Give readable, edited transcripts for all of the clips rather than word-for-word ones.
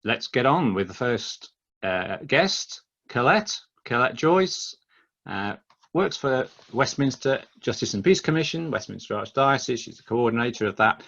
let's get on with the first guest, Colette Joyce. Works for Westminster Justice and Peace Commission, Westminster Archdiocese. She's the coordinator of that.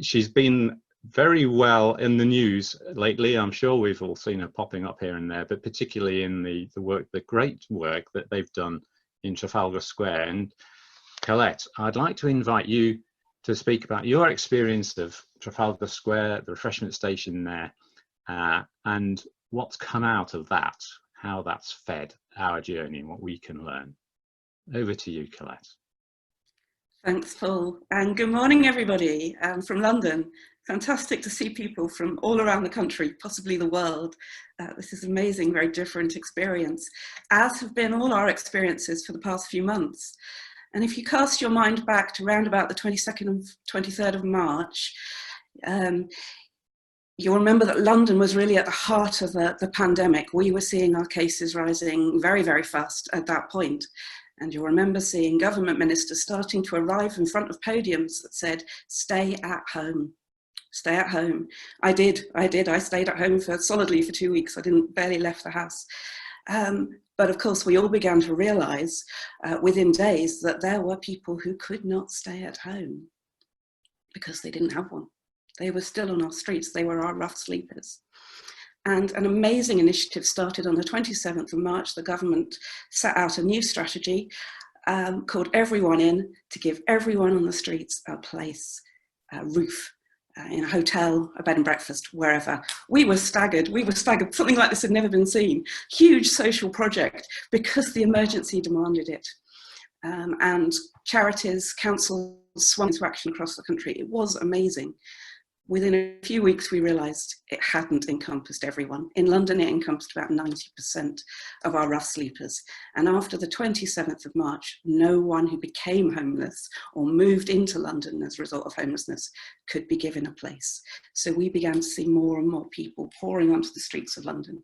She's been very well in the news lately. I'm sure we've all seen her popping up here and there, but particularly in the great work that they've done in Trafalgar Square. And Colette, I'd like to invite you to speak about your experience of Trafalgar Square, the refreshment station there, and what's come out of that, how that's fed our journey and what we can learn. Over to you, Colette. Thanks, Paul, and good morning, everybody. From London. Fantastic to see people from all around the country, possibly the world. This is an amazing, very different experience, as have been all our experiences for the past few months. And if you cast your mind back to around about the 22nd and 23rd of March, you'll remember that London was really at the heart of the pandemic. We were seeing our cases rising very, very fast at that point. And you'll remember seeing government ministers starting to arrive in front of podiums that said, stay at home, stay at home. I did. I stayed at home solidly for 2 weeks. I barely left the house. But of course, we all began to realise within days that there were people who could not stay at home because they didn't have one. They were still on our streets. They were our rough sleepers. And an amazing initiative started on the 27th of March. The government set out a new strategy called Everyone In, to give everyone on the streets a place, a roof, in a hotel, a bed and breakfast, wherever. We were staggered. Something like this had never been seen. Huge social project because the emergency demanded it. And charities, councils swung into action across the country. It was amazing. Within a few weeks, we realised it hadn't encompassed everyone. In London, it encompassed about 90% of our rough sleepers. And after the 27th of March, no one who became homeless or moved into London as a result of homelessness could be given a place. So we began to see more and more people pouring onto the streets of London.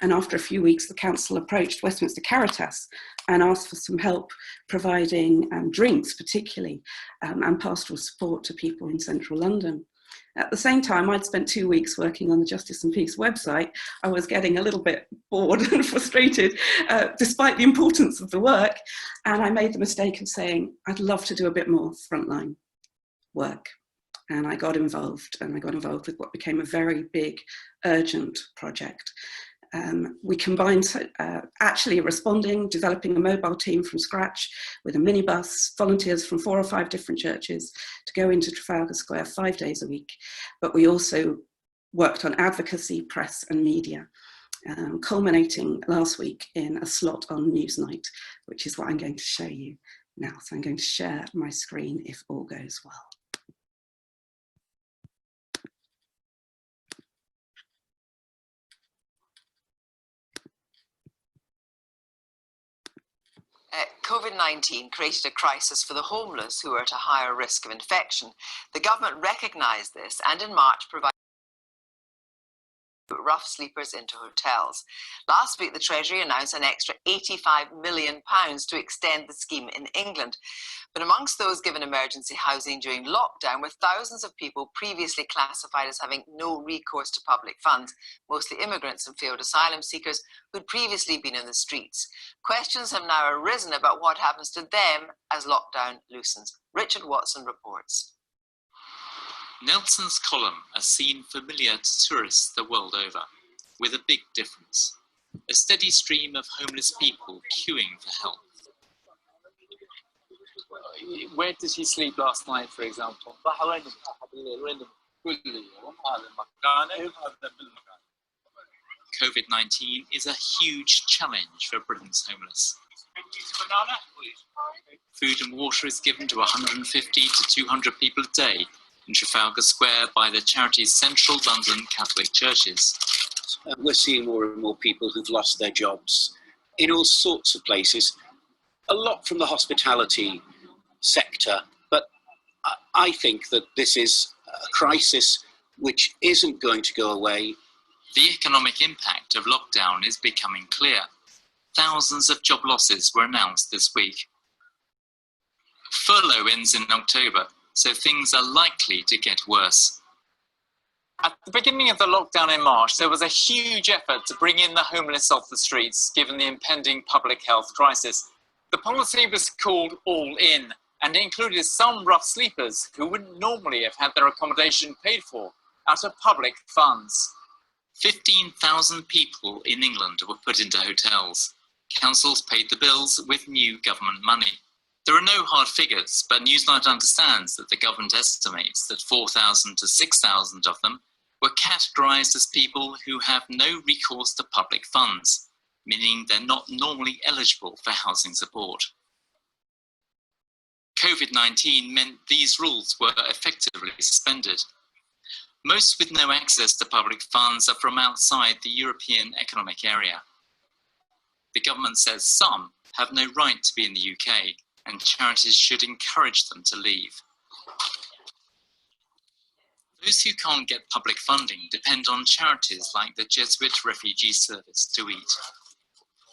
And after a few weeks, the council approached Westminster Caritas and asked for some help providing drinks, particularly, and pastoral support to people in central London. At the same time, I'd spent 2 weeks working on the Justice and Peace website. I was getting a little bit bored and frustrated, despite the importance of the work. And I made the mistake of saying, I'd love to do a bit more frontline work. And I got involved, with what became a very big, urgent project. We combined actually responding, developing a mobile team from scratch with a minibus, volunteers from 4 or 5 different churches to go into Trafalgar Square 5 days a week. But we also worked on advocacy, press and media, culminating last week in a slot on Newsnight, which is what I'm going to show you now. So I'm going to share my screen if all goes well. COVID-19 created a crisis for the homeless who are at a higher risk of infection. The government recognised this and in March provided rough sleepers into hotels. Last week, the Treasury announced an extra £85 million to extend the scheme in England. But amongst those given emergency housing during lockdown were thousands of people previously classified as having no recourse to public funds, mostly immigrants and failed asylum seekers who'd previously been in the streets. Questions have now arisen about what happens to them as lockdown loosens. Richard Watson reports. Nelson's column has seen familiar to tourists the world over, with a big difference. A steady stream of homeless people queuing for help. Where did he sleep last night, for example? COVID-19 is a huge challenge for Britain's homeless. Food and water is given to 150 to 200 people a day in Trafalgar Square by the charity's Central London Catholic churches. We're seeing more and more people who've lost their jobs in all sorts of places, a lot from the hospitality sector, but I think that this is a crisis which isn't going to go away. The economic impact of lockdown is becoming clear. Thousands of job losses were announced this week. Furlough ends in October, so things are likely to get worse. At the beginning of the lockdown in March, there was a huge effort to bring in the homeless off the streets, given the impending public health crisis. The policy was called All In, and it included some rough sleepers who wouldn't normally have had their accommodation paid for out of public funds. 15,000 people in England were put into hotels. Councils paid the bills with new government money. There are no hard figures, but Newsnight understands that the government estimates that 4,000 to 6,000 of them were categorised as people who have no recourse to public funds, meaning they're not normally eligible for housing support. COVID-19 meant these rules were effectively suspended. Most with no access to public funds are from outside the European Economic Area. The government says some have no right to be in the UK, and charities should encourage them to leave. Those who can't get public funding depend on charities like the Jesuit Refugee Service to eat.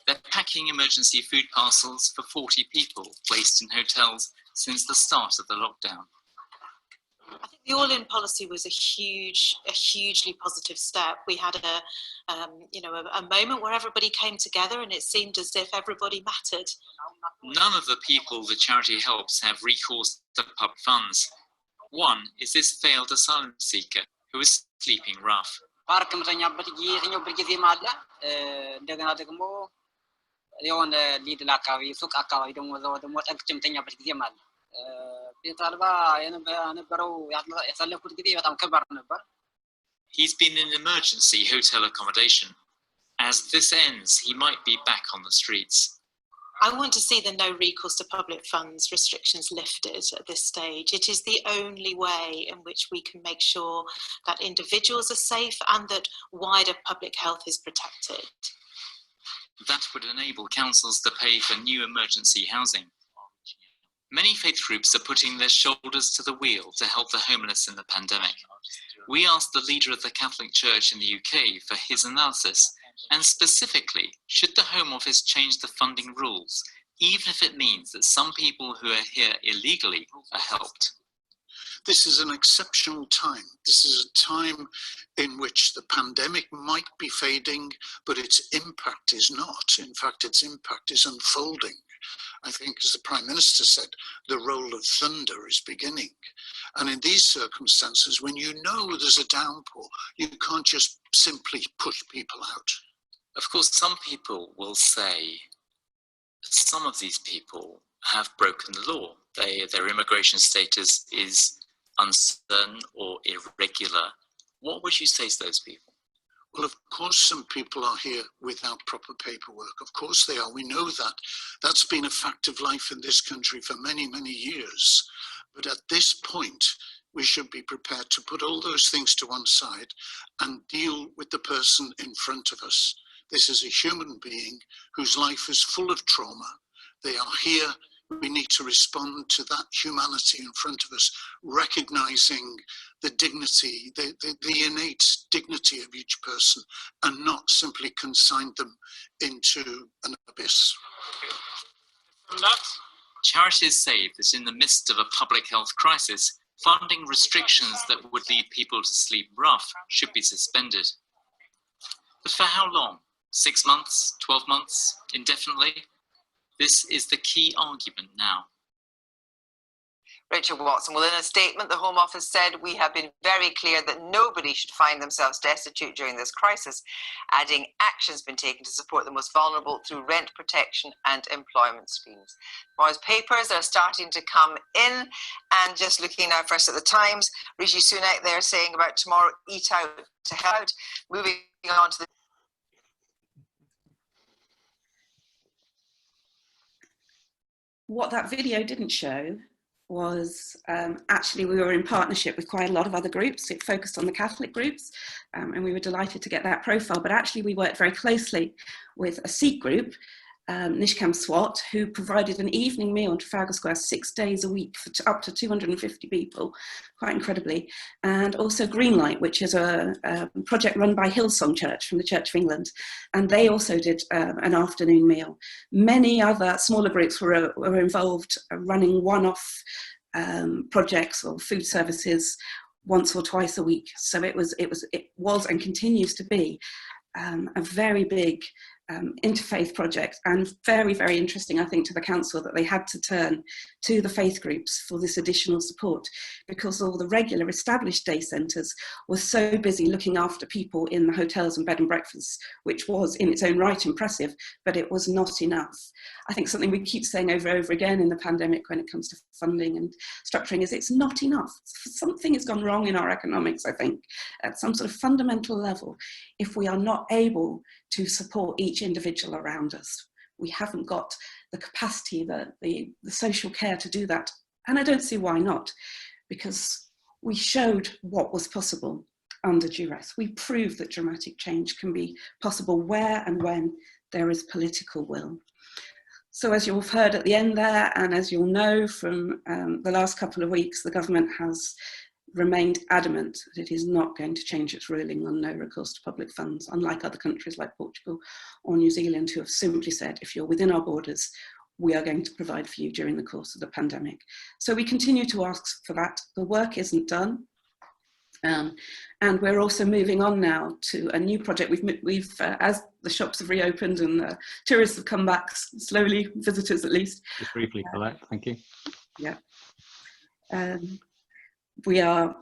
They're packing emergency food parcels for 40 people placed in hotels since the start of the lockdown. I think the all-in policy was a hugely positive step. We had a moment where everybody came together, and it seemed as if everybody mattered. None of the people the charity helps have recourse to public funds. One is this failed asylum seeker who is sleeping rough. He's been in emergency hotel accommodation. As this ends, he might be back on the streets. I want to see the no recourse to public funds restrictions lifted at this stage. It is the only way in which we can make sure that individuals are safe and that wider public health is protected. That would enable councils to pay for new emergency housing. Many faith groups are putting their shoulders to the wheel to help the homeless in the pandemic. We asked the leader of the Catholic Church in the UK for his analysis, and specifically, should the Home Office change the funding rules, even if it means that some people who are here illegally are helped? This is an exceptional time. This is a time in which the pandemic might be fading, but its impact is not. In fact, its impact is unfolding. I think, as the Prime Minister said, the roll of thunder is beginning. And in these circumstances, when you know there's a downpour, you can't just simply push people out. Of course, some people will say some of these people have broken the law. Their immigration status is uncertain or irregular. What would you say to those people? Well, of course, some people are here without proper paperwork. Of course they are. We know that. That's been a fact of life in this country for many, many years. But at this point, we should be prepared to put all those things to one side and deal with the person in front of us. This is a human being whose life is full of trauma. They are here. We need to respond to that humanity in front of us, recognizing the dignity, the innate dignity of each person, and not simply consign them into an abyss. Charities say that in the midst of a public health crisis, funding restrictions that would lead people to sleep rough should be suspended. But for how long? 6 months? 12 months? Indefinitely? This is the key argument now. Richard Watson, well, in a statement, the Home Office said, "We have been very clear that nobody should find themselves destitute during this crisis," adding actions been taken to support the most vulnerable through rent protection and employment schemes. More papers are starting to come in, and just looking now first at the Times, Rishi Sunak, they're saying about tomorrow, eat out to help out. Moving on to the What that video didn't show was actually we were in partnership with quite a lot of other groups. It focused on the Catholic groups, and we were delighted to get that profile. But actually we worked very closely with a Sikh group, Nishkam Swat, who provided an evening meal in Trafalgar Square 6 days a week for up to 250 people, quite incredibly. And also Greenlight, which is a project run by Hillsong Church from the Church of England. And they also did an afternoon meal. Many other smaller groups were involved running one-off projects or food services once or twice a week. So it was and continues to be a very big interfaith project, and very, very interesting, I think, to the council that they had to turn to the faith groups for this additional support, because all the regular established day centres were so busy looking after people in the hotels and bed and breakfasts, which was in its own right impressive, but it was not enough. I think something we keep saying over and over again in the pandemic when it comes to funding and structuring is it's not enough. Something has gone wrong in our economics, I think, at some sort of fundamental level, if we are not able to support each individual around us. We haven't got the capacity, the social care to do that. And I don't see why not, because we showed what was possible under duress. We proved that dramatic change can be possible where and when there is political will. So as you've heard at the end there, and as you'll know from the last couple of weeks, the government has remained adamant that it is not going to change its ruling on no recourse to public funds, unlike other countries like Portugal or New Zealand, who have simply said, if you're within our borders, we are going to provide for you during the course of the pandemic. So we continue to ask for that. The work isn't done. And we're also moving on now to a new project. We've as the shops have reopened and tourists have come back slowly, visitors at least. Just briefly, Colette, thank you. Yeah. We are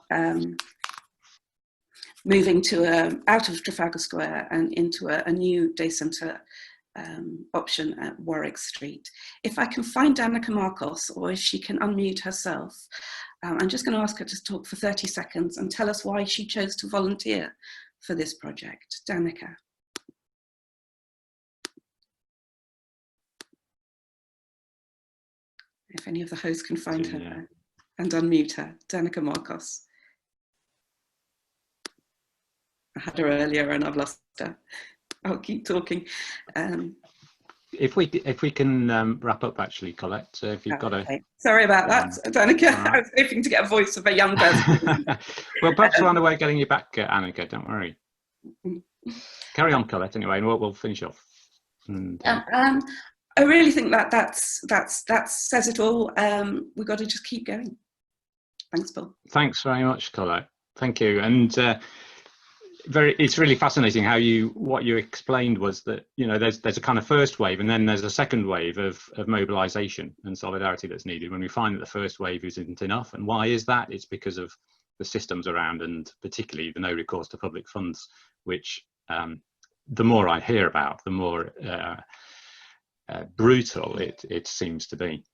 moving to out of Trafalgar Square and into a new day centre option at Warwick Street. If I can find Danica Marcos, or if she can unmute herself, I'm just going to ask her to talk for 30 seconds and tell us why she chose to volunteer for this project. Danica. If any of the hosts can find her. Yeah. And unmute her, Danica Marcos. I had her earlier and I've lost her. I'll keep talking. If we can wrap up, actually, Colette, if you've got okay. Sorry about that, Danica. I was hoping to get a voice of a young person. Well, perhaps we're on the way getting you back, Annika, don't worry. Carry on, Colette, anyway, and we'll finish off. I really think that says it all. We've got to just keep going. Thanks, Paul. Thanks very much, Colette. Thank you. And it's really fascinating how what you explained was that, you know, there's a kind of first wave, and then there's a second wave of mobilisation and solidarity that's needed when we find that the first wave isn't enough. And why is that? It's because of the systems around, and particularly the no recourse to public funds, which the more I hear about, the more brutal it seems to be.